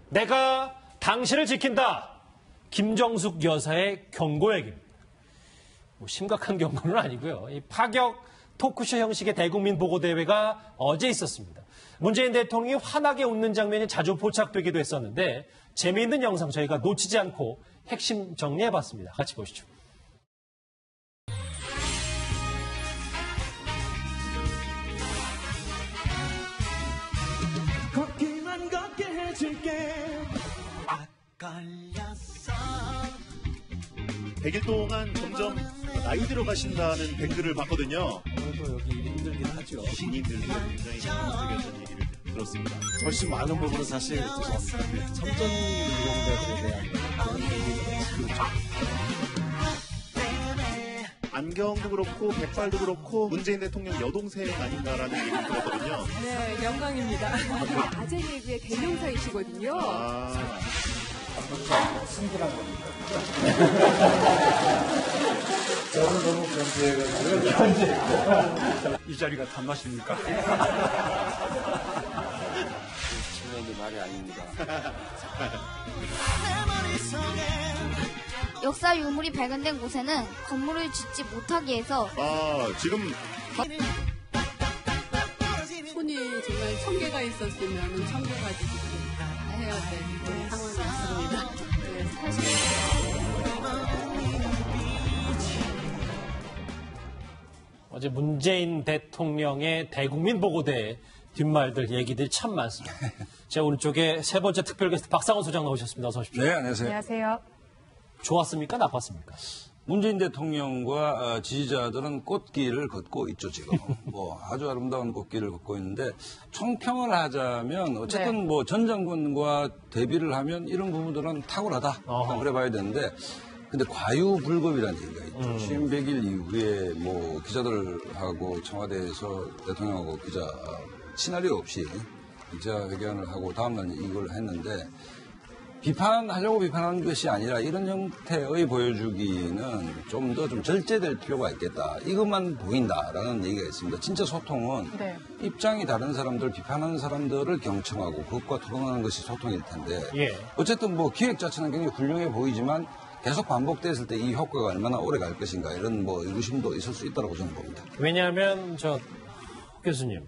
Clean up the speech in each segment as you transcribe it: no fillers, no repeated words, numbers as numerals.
내가 당신을 지킨다. 김정숙 여사의 경고얘기입니다. 뭐 심각한 경고는 아니고요. 이 파격 토크쇼 형식의 대국민 보고대회가 어제 있었습니다. 문재인 대통령이 환하게 웃는 장면이 자주 포착되기도 했었는데 재미있는 영상 저희가 놓치지 않고 핵심 정리해봤습니다. 같이 보시죠. 걷기만 걷게 해줄게. 걸렸어. 100일 동안 점점 나이 들어가신다는 댓글을 봤거든요. 오늘도 여기 힘들긴 하죠. 신인들도 굉장히 힘들었다는 얘기를 들었습니다. 훨씬 많은 부분은 사실 점점 이용자들에 대한 그런 얘기가 안경도 그렇고 백발도 그렇고 문재인 대통령 여동생 아닌가라는 얘기를 들었거든요. 네, 영광입니다. 아재 개그의 대명사이시거든요. 승부란 겁니다. 저는 너무 견제해가지고 이 자리가 단맛입니까? 청년들 말이 아닙니다. 역사 유물이 발견된 곳에는 건물을 짓지 못하게 해서 지금 손이 정말 1000개가 있었으면 1000개가 해야 될 상황이었습니다. 네, 사실 어제 문재인 대통령의 대국민 보고대회 뒷말들, 얘기들이 참 많습니다. 제 오른쪽에 세 번째 특별 게스트 박상원 소장 나오셨습니다. 어서 오십시오. 네, 안녕하세요. 안녕하세요. 좋았습니까? 나빴습니까? 문재인 대통령과 지지자들은 꽃길을 걷고 있죠, 지금. 뭐 아주 아름다운 꽃길을 걷고 있는데 총평을 하자면 어쨌든 뭐 전 정권과 대비를 하면 이런 부분들은 탁월하다. 그래 봐야 되는데 근데 과유불급이라는 얘기가 있죠. 취임 100일 이후에 뭐 기자들하고 청와대에서 대통령하고 기자 시나리오 없이 기자회견을 하고 다음날 이걸 했는데 비판하려고 비판하는 것이 아니라 이런 형태의 보여주기는 좀 더 좀 절제될 필요가 있겠다. 이것만 보인다라는 얘기가 있습니다. 진짜 소통은 입장이 다른 사람들, 비판하는 사람들을 경청하고 그것과 토론하는 것이 소통일 텐데 어쨌든 뭐 기획 자체는 굉장히 훌륭해 보이지만 계속 반복됐을 때 이 효과가 얼마나 오래 갈 것인가 이런 뭐 의구심도 있을 수 있다고 저는 봅니다. 왜냐하면 교수님.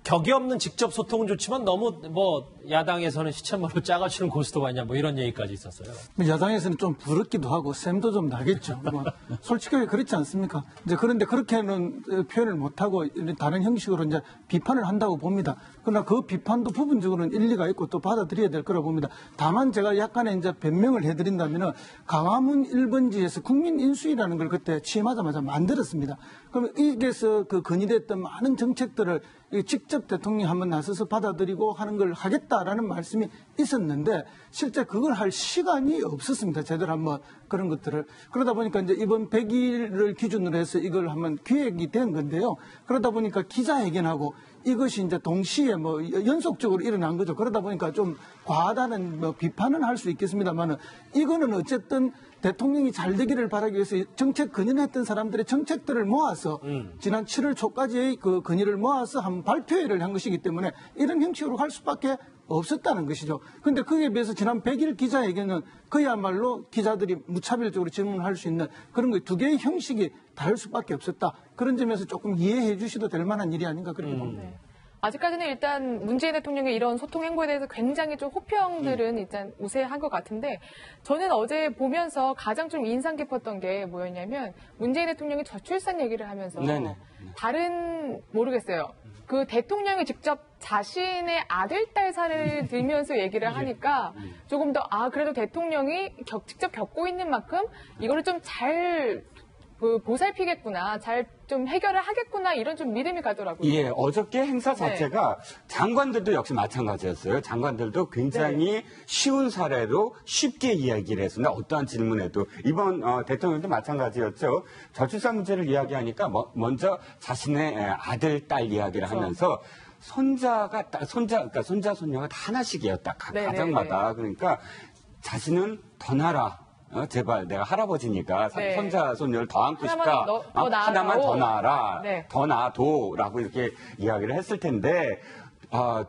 격이 없는 직접 소통은 좋지만 너무 뭐 야당에서는 시쳇말로 짜가지는 고스톱 아니냐 뭐 이런 얘기까지 있었어요. 야당에서는 좀 부럽기도 하고 셈도 좀 나겠죠. 뭐 솔직하게 그렇지 않습니까? 이제 그런데 그렇게는 표현을 못하고 다른 형식으로 이제 비판을 한다고 봅니다. 그러나 그 비판도 부분적으로는 일리가 있고 또 받아들여야 될 거라고 봅니다. 다만 제가 약간의 이제 변명을 해드린다면은 광화문 1번지에서 국민 인수위라는 걸 그때 취임하자마자 만들었습니다. 그러면 이게서 그 건의됐던 많은 정책들을 직접 대통령이 한번 나서서 받아들이고 하는 걸 하겠다라는 말씀이 있었는데 실제 그걸 할 시간이 없었습니다. 제대로 한번 그런 것들을. 그러다 보니까 이제 이번 100일을 기준으로 해서 이걸 한번 기획이 된 건데요. 그러다 보니까 기자회견하고 이것이 이제 동시에 뭐 연속적으로 일어난 거죠. 그러다 보니까 좀 과하다는 뭐 비판은 할 수 있겠습니다만은 이거는 어쨌든 대통령이 잘 되기를 바라기 위해서 정책 건의했던 사람들의 정책들을 모아서 지난 7월 초까지의 그 건의를 모아서 한 발표회를 한 것이기 때문에 이런 형식으로 할 수밖에 없었다는 것이죠. 그런데 그에 비해서 지난 100일 기자회견은 그야말로 기자들이 무차별적으로 질문할 수 있는 그런 두 개의 형식이 다를 수밖에 없었다. 그런 점에서 조금 이해해 주셔도 될 만한 일이 아닌가 그렇게 봅니다. 아직까지는 일단 문재인 대통령의 이런 소통 행보에 대해서 굉장히 좀 호평들은 일단 우세한 것 같은데 저는 어제 보면서 가장 좀 인상 깊었던 게 뭐였냐면 문재인 대통령이 저출산 얘기를 하면서 다른 모르겠어요. 그 대통령이 직접 자신의 아들, 딸 사례를 들면서 얘기를 하니까 조금 더 그래도 대통령이 직접 겪고 있는 만큼 이거를 좀 잘 보살피겠구나, 잘 좀 해결을 하겠구나 이런 좀 믿음이 가더라고요. 예, 어저께 행사 자체가 장관들도 역시 마찬가지였어요. 장관들도 굉장히 쉬운 사례로 쉽게 이야기를 했습니다. 어떠한 질문에도. 이번 대통령도 마찬가지였죠. 저출산 문제를 이야기하니까 먼저 자신의 아들, 딸 이야기를 하면서 그러니까 손자, 손녀가 다 하나씩이었다. 가정마다. 그러니까 자신은 더 나라. 제발 내가 할아버지니까 손자 손녀를 더 안고 싶다. 하나만 더 낳아라. 더 낳아도라고 이렇게 이야기를 했을 텐데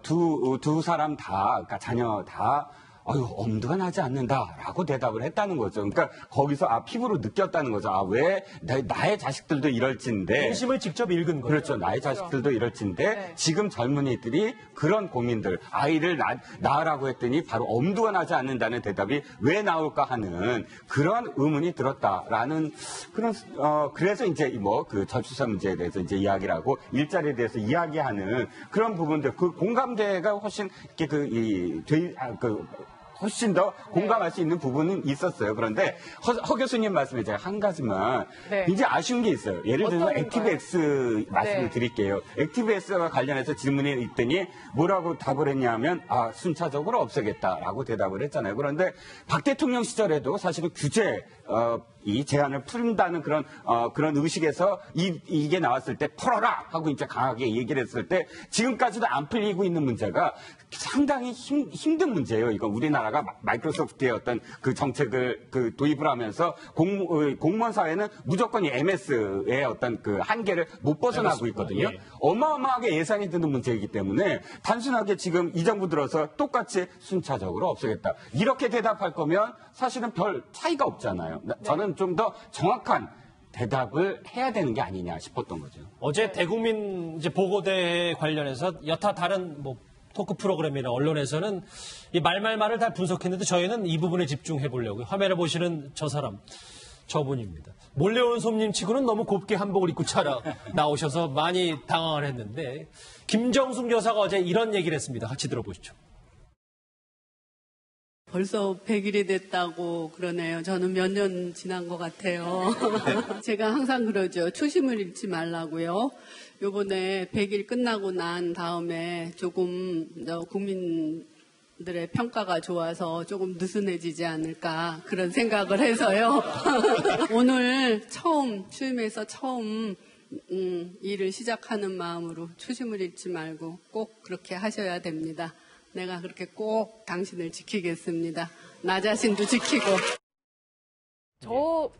두 사람 다 그러니까 자녀 다 아유, 엄두가 나지 않는다라고 대답을 했다는 거죠. 그러니까 거기서 피부로 느꼈다는 거죠. 왜 나의 자식들도 이럴진데. 인심을 직접 읽은 거죠. 그렇죠. 나의 자식들도 이럴진데 네. 지금 젊은이들이 그런 고민들, 아이를 낳으라고 했더니 바로 엄두가 나지 않는다는 대답이 왜 나올까 하는 그런 의문이 들었다라는 그런 그래서 이제 그 저출산 문제에 대해서 이제 이야기를 하고 일자리에 대해서 이야기하는 그런 부분들, 그 공감대가 훨씬 이렇게 훨씬 더 공감할 수 있는 부분은 있었어요. 그런데 허 교수님 말씀에 제가 한 가지만 네. 굉장히 아쉬운 게 있어요. 예를 들면 어떤 액티브엑스 말씀을 네. 드릴게요. 액티브엑스와 관련해서 질문이 있더니 뭐라고 답을 했냐면 순차적으로 없애겠다라고 대답을 했잖아요. 그런데 박 대통령 시절에도 사실은 규제 이 제한을 풀린다는 그런 의식에서 이게 나왔을 때 풀어라 하고 이제 강하게 얘기를 했을 때 지금까지도 안 풀리고 있는 문제가 상당히 힘든 문제예요. 이건 우리나라가 마이크로소프트의 어떤 그 정책을 도입을 하면서 공무원 사회는 무조건 이 MS의 어떤 그 한계를 못 벗어나고 있거든요. 예. 어마어마하게 예산이 드는 문제이기 때문에 단순하게 지금 이 정부 들어서 똑같이 순차적으로 없애겠다. 이렇게 대답할 거면 사실은 별 차이가 없잖아요. 저는 좀 더 정확한 대답을 해야 되는 게 아니냐 싶었던 거죠. 어제 대국민 이제 보고대에 관련해서 여타 다른 토크 프로그램이나 언론에서는 이 말을 다 분석했는데 저희는 이 부분에 집중해 보려고요. 화면에 보시는 저 사람, 저분입니다. 몰래 온 손님치고는 너무 곱게 한복을 입고 나오셔서 많이 당황을 했는데 김정숙 여사가 어제 이런 얘기를 했습니다. 같이 들어보시죠. 벌써 100일이 됐다고 그러네요. 저는 몇 년 지난 것 같아요. 제가 항상 그러죠. 초심을 잃지 말라고요. 요번에 100일 끝나고 난 다음에 조금 국민들의 평가가 좋아서 조금 느슨해지지 않을까 그런 생각을 해서요. 오늘 취임해서 처음 일을 시작하는 마음으로 초심을 잃지 말고 꼭 그렇게 하셔야 됩니다. 내가 그렇게 꼭 당신을 지키겠습니다. 나 자신도 지키고. 저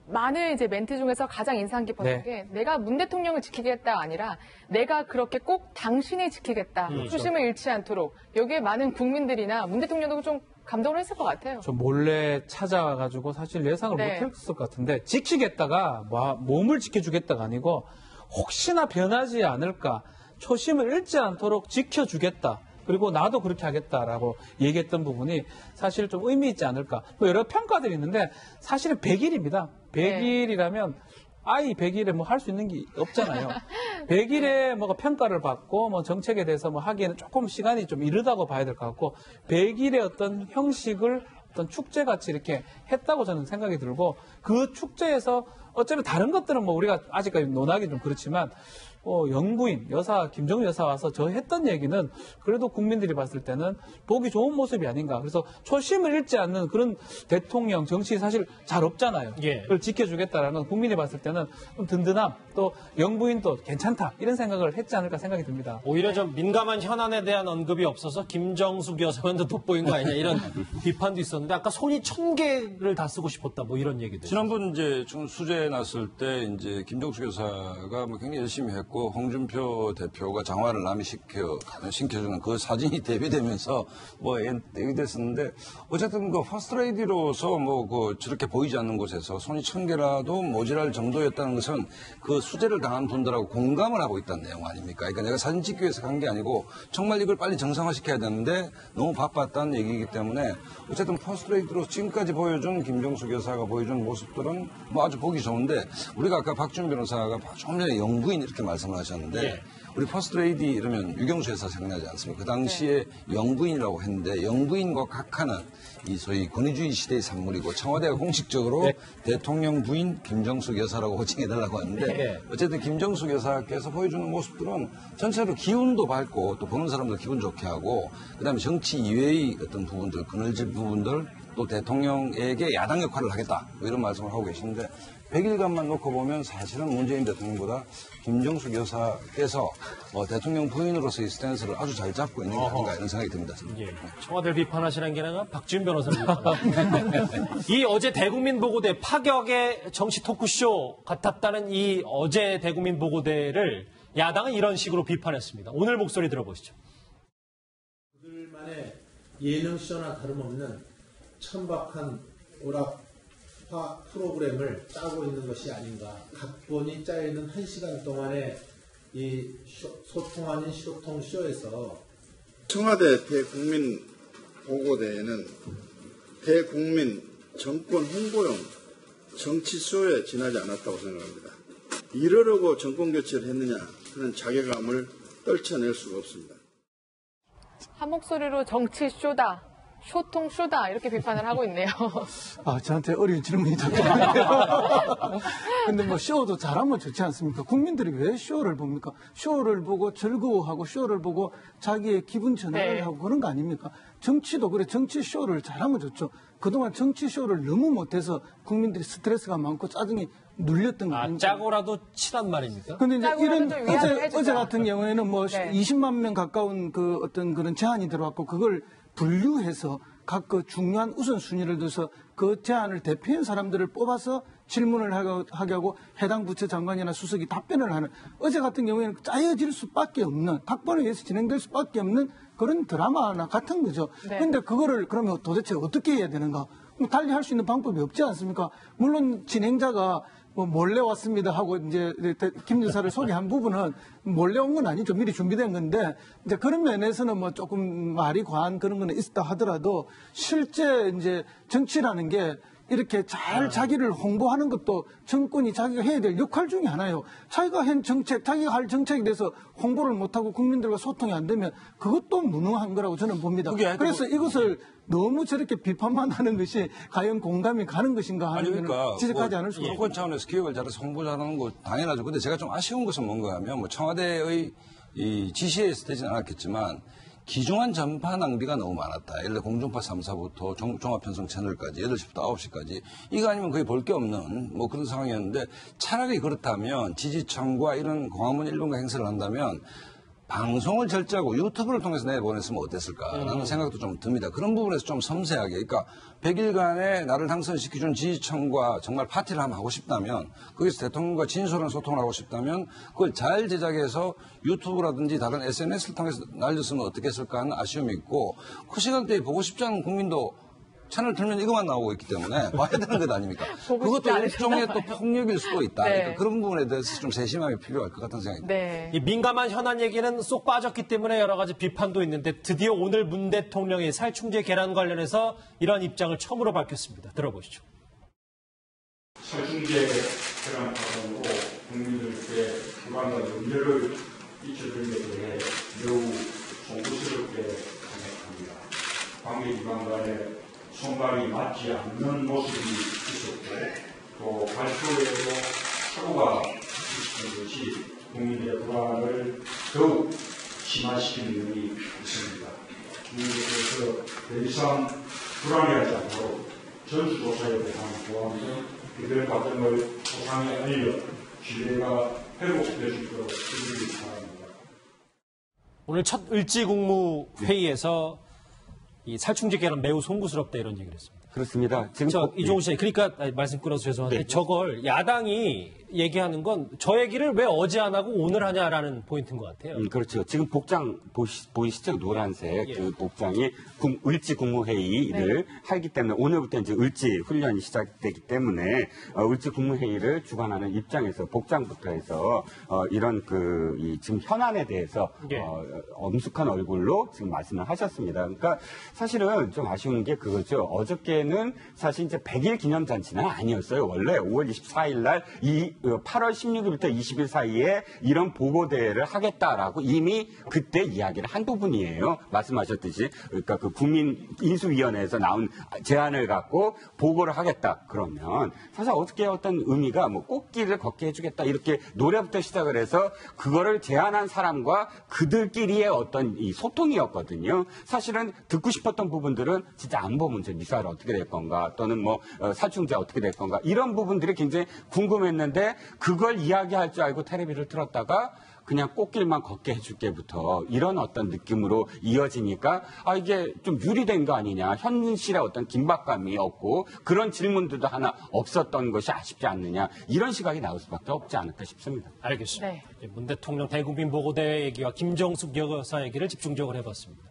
많은 이제 멘트 중에서 가장 인상 깊었던 게 내가 문 대통령을 지키겠다 아니라 내가 그렇게 꼭 당신을 지키겠다. 초심을 잃지 않도록. 여기에 많은 국민들이나 문 대통령도 좀 감동을 했을 것 같아요. 저 몰래 찾아와가지고 사실 예상을 못했을 것 같은데 지키겠다가 몸을 지켜주겠다가 아니고 혹시나 변하지 않을까 초심을 잃지 않도록 지켜주겠다. 그리고 나도 그렇게 하겠다라고 얘기했던 부분이 사실 좀 의미 있지 않을까. 여러 평가들이 있는데 사실은 100일입니다. 100일이라면 아이 100일에 할 수 있는 게 없잖아요. 100일에 평가를 받고 정책에 대해서 하기에는 조금 시간이 좀 이르다고 봐야 될 것 같고 100일의 어떤 형식을 어떤 축제같이 이렇게 했다고 저는 생각이 들고 그 축제에서 어쩌면 다른 것들은 우리가 아직까지 논하기 좀 그렇지만 영부인 여사 김정숙 여사 와서 저 했던 얘기는 그래도 국민들이 봤을 때는 보기 좋은 모습이 아닌가. 그래서 초심을 잃지 않는 그런 대통령 정치 사실 잘 없잖아요. 그걸 지켜주겠다라는 국민이 봤을 때는 좀 든든함 또 영부인도 괜찮다 이런 생각을 했지 않을까 생각이 듭니다. 오히려 좀 민감한 현안에 대한 언급이 없어서 김정숙 여사만 더 돋보인 거 아니냐 이런 비판도 있었는데 아까 손이 1000개를 다 쓰고 싶었다 뭐 이런 얘기도 지난번 이제 수재 났을 때 이제 김정숙 여사가 굉장히 열심히 했고 홍준표 대표가 장화를 남이 신켜주는 그 사진이 대비되면서 얘기됐었는데 어쨌든 퍼스트레이디로서 저렇게 보이지 않는 곳에서 손이 1000개라도 모자랄 정도였다는 것은 그 수재를 당한 분들하고 공감을 하고 있다는 내용 아닙니까? 그러니까 내가 사진 찍기 위해서 간 게 아니고 정말 이걸 빨리 정상화시켜야 되는데 너무 바빴다는 얘기이기 때문에 어쨌든 퍼스트레이디로 지금까지 보여준 김정숙 여사가 보여준 모습들은 아주 보기 좋은데 우리가 아까 박준 변호사가 좀 전에 영부인 이렇게 말씀을 하셨는데 우리 퍼스트레이디 이러면 유경수 여사 생각나지 않습니까? 그 당시에 영부인이라고 했는데 영부인과 각하는 이 소위 권위주의 시대의 산물이고 청와대가 공식적으로 대통령 부인 김정숙 여사라고 호칭해달라고 하는데 어쨌든 김정숙 여사께서 보여주는 모습들은 전체로 기운도 밝고 또 보는 사람들 기분 좋게 하고 그다음에 정치 이외의 어떤 부분들 그늘질 부분들 또 대통령에게 야당 역할을 하겠다 이런 말씀을 하고 계시는데 100일간만 놓고 보면 사실은 문재인 대통령보다 김정숙 여사께서 대통령 부인으로서의 스탠스를 아주 잘 잡고 있는 게 아닌가 이런 생각이 듭니다. 청와대를 비판하시는 게 아니라 박지훈 변호사를 이 어제 대국민 보고대 파격의 정치 토크쇼 같았다는 이 어제 대국민 보고대를 야당은 이런 식으로 비판했습니다. 오늘 목소리 들어보시죠. 그들만의 예능쇼나 다름없는 천박한 오락화 프로그램을 짜고 있는 것이 아닌가. 각본이 짜여있는 1시간 동안의 이 소통 아닌 소통쇼에서 청와대 대국민 보고대회는 대국민 정권 홍보용 정치쇼에 지나지 않았다고 생각합니다. 이러려고 정권 교체를 했느냐 하는 자괴감을 떨쳐낼 수가 없습니다. 한 목소리로 정치쇼다, 소통쇼다 이렇게 비판을 하고 있네요. 저한테 어려운 질문이 자꾸 나네요. 근데 뭐 쇼도 잘하면 좋지 않습니까? 국민들이 왜 쇼를 봅니까? 쇼를 보고 즐거워하고 쇼를 보고 자기의 기분 전환을 하고 그런 거 아닙니까? 정치도 그래, 정치 쇼를 잘하면 좋죠. 그동안 정치 쇼를 너무 못해서 국민들이 스트레스가 많고 짜증이 눌렸던 거 아닙니까? 짜고라도 치란 말입니까? 근데 이제 이런 해주자. 어제 같은 경우에는 뭐 20만 명 가까운 그 어떤 그런 제안이 들어왔고 그걸 분류해서 각 그 중요한 우선순위를 둬서 그 제안을 대표한 사람들을 뽑아서 질문을 하게 하고 해당 부처 장관이나 수석이 답변을 하는 어제 같은 경우에는 짜여질 수밖에 없는 각본에 의해서 진행될 수밖에 없는 그런 드라마나 같은 거죠. 그런데 그거를 그러면 도대체 어떻게 해야 되는가? 달리 할 수 있는 방법이 없지 않습니까? 물론 진행자가 뭐 몰래 왔습니다 하고 이제 김 여사를 소개한 부분은 몰래 온 건 아니죠. 미리 준비된 건데 이제 그런 면에서는 뭐 조금 말이 과한 그런 거는 있다 하더라도 실제 이제 정치라는 게 이렇게 잘 자기를 홍보하는 것도 정권이 자기가 해야 될 역할 중에 하나예요. 자기가 한 정책, 자기가 할 정책에 대해서 홍보를 못하고 국민들과 소통이 안 되면 그것도 무능한 거라고 저는 봅니다. 그래서 이것을 너무 저렇게 비판만 하는 것이 과연 공감이 가는 것인가 하는 그러니까 지적하지 않을 수가 없어요. 정권 차원에서 기획을 잘해서 홍보 잘하는 거 당연하죠. 근데 제가 좀 아쉬운 것은 뭔가 하면 뭐 청와대의 이 지시에서 되지는 않았겠지만 기중한 전파 낭비가 너무 많았다. 예를 들어 공중파 3사부터 종합편성 채널까지 8시부터 9시까지 이거 아니면 거의 볼 게 없는 뭐 그런 상황이었는데 차라리 그렇다면 지지청과 이런 광화문 1분가 행사를 한다면 방송을 절제하고 유튜브를 통해서 내보냈으면 어땠을까라는 생각도 좀 듭니다. 그런 부분에서 좀 섬세하게. 그러니까 100일간에 나를 당선시켜준 지지청과 정말 파티를 한번 하고 싶다면 거기서 대통령과 진솔한 소통을 하고 싶다면 그걸 잘 제작해서 유튜브라든지 다른 SNS를 통해서 날렸으면 어떻겠을까 하는 아쉬움이 있고 그 시간대에 보고 싶지 않은 국민도 채널 틀면 이것만 나오고 있기 때문에 봐야 되는 것 아닙니까? 그것도 일종의 또 폭력일 수도 있다. 그러니까 그런 부분에 대해서 좀 세심함이 필요할 것 같은 생각이 듭니다. 이 민감한 현안 얘기는 쏙 빠졌기 때문에 여러 가지 비판도 있는데 드디어 오늘 문 대통령이 살충제 계란 관련해서 이런 입장을 처음으로 밝혔습니다. 들어보시죠. 살충제 계란 파동으로 국민들께 불안과 염려를 끼쳐드린 데 대해 매우 송구스럽게 생각합니다. 관계기관 간에 손발이 맞지 않는 모습이 있었고 또 발표에도 사고가 있었던 것이 국민들의 불안을 더욱 심화시키는 면이 있습니다. 국민들께서 더 이상 불안해하지 않도록 전수조사에 대한 보안 등 그들 과정을 소상히 알려 신뢰가 회복될 수 있도록 해주시기 바랍니다. 오늘 첫 을지국무 회의에서 이 살충제 계란 매우 송구스럽다 이런 얘기를 했습니다. 그렇습니다. 지금 이종우 씨, 그러니까 말씀 끊어서 죄송한데 저걸 야당이 얘기하는 건 저 얘기를 왜 어제 안 하고 오늘 하냐라는 포인트인 것 같아요. 그렇죠. 지금 복장 보이시죠? 노란색 그 복장이 을지 국무회의를 하기 때문에 오늘부터 이제 을지 훈련이 시작되기 때문에 을지 국무회의를 주관하는 입장에서 복장부터 해서 이런 이 지금 현안에 대해서 엄숙한 얼굴로 지금 말씀을 하셨습니다. 그러니까 사실은 좀 아쉬운 게 그거죠. 어저께는 사실 이제 100일 기념잔치는 아니었어요. 원래 5월 24일 날 8월 16일부터 20일 사이에 이런 보고대회를 하겠다라고 이미 그때 이야기를 한 부분이에요. 말씀하셨듯이. 그러니까 그 국민 인수위원회에서 나온 제안을 갖고 보고를 하겠다. 그러면 사실 어떻게 어떤 의미가 뭐 꽃길을 걷게 해주겠다. 이렇게 노래부터 시작을 해서 그거를 제안한 사람과 그들끼리의 어떤 이 소통이었거든요. 사실은 듣고 싶었던 부분들은 진짜 안보 문제, 미사일 어떻게 될 건가 또는 뭐 살충제 어떻게 될 건가 이런 부분들이 굉장히 궁금했는데 그걸 이야기할 줄 알고 텔레비를 틀었다가 그냥 꽃길만 걷게 해줄게부터 이런 어떤 느낌으로 이어지니까 이게 좀 유리된 거 아니냐. 현실의 어떤 긴박감이 없고 그런 질문들도 하나 없었던 것이 아쉽지 않느냐. 이런 시각이 나올 수밖에 없지 않을까 싶습니다. 알겠습니다. 문 대통령 대국민 보고대회 얘기와 김정숙 여사 얘기를 집중적으로 해봤습니다.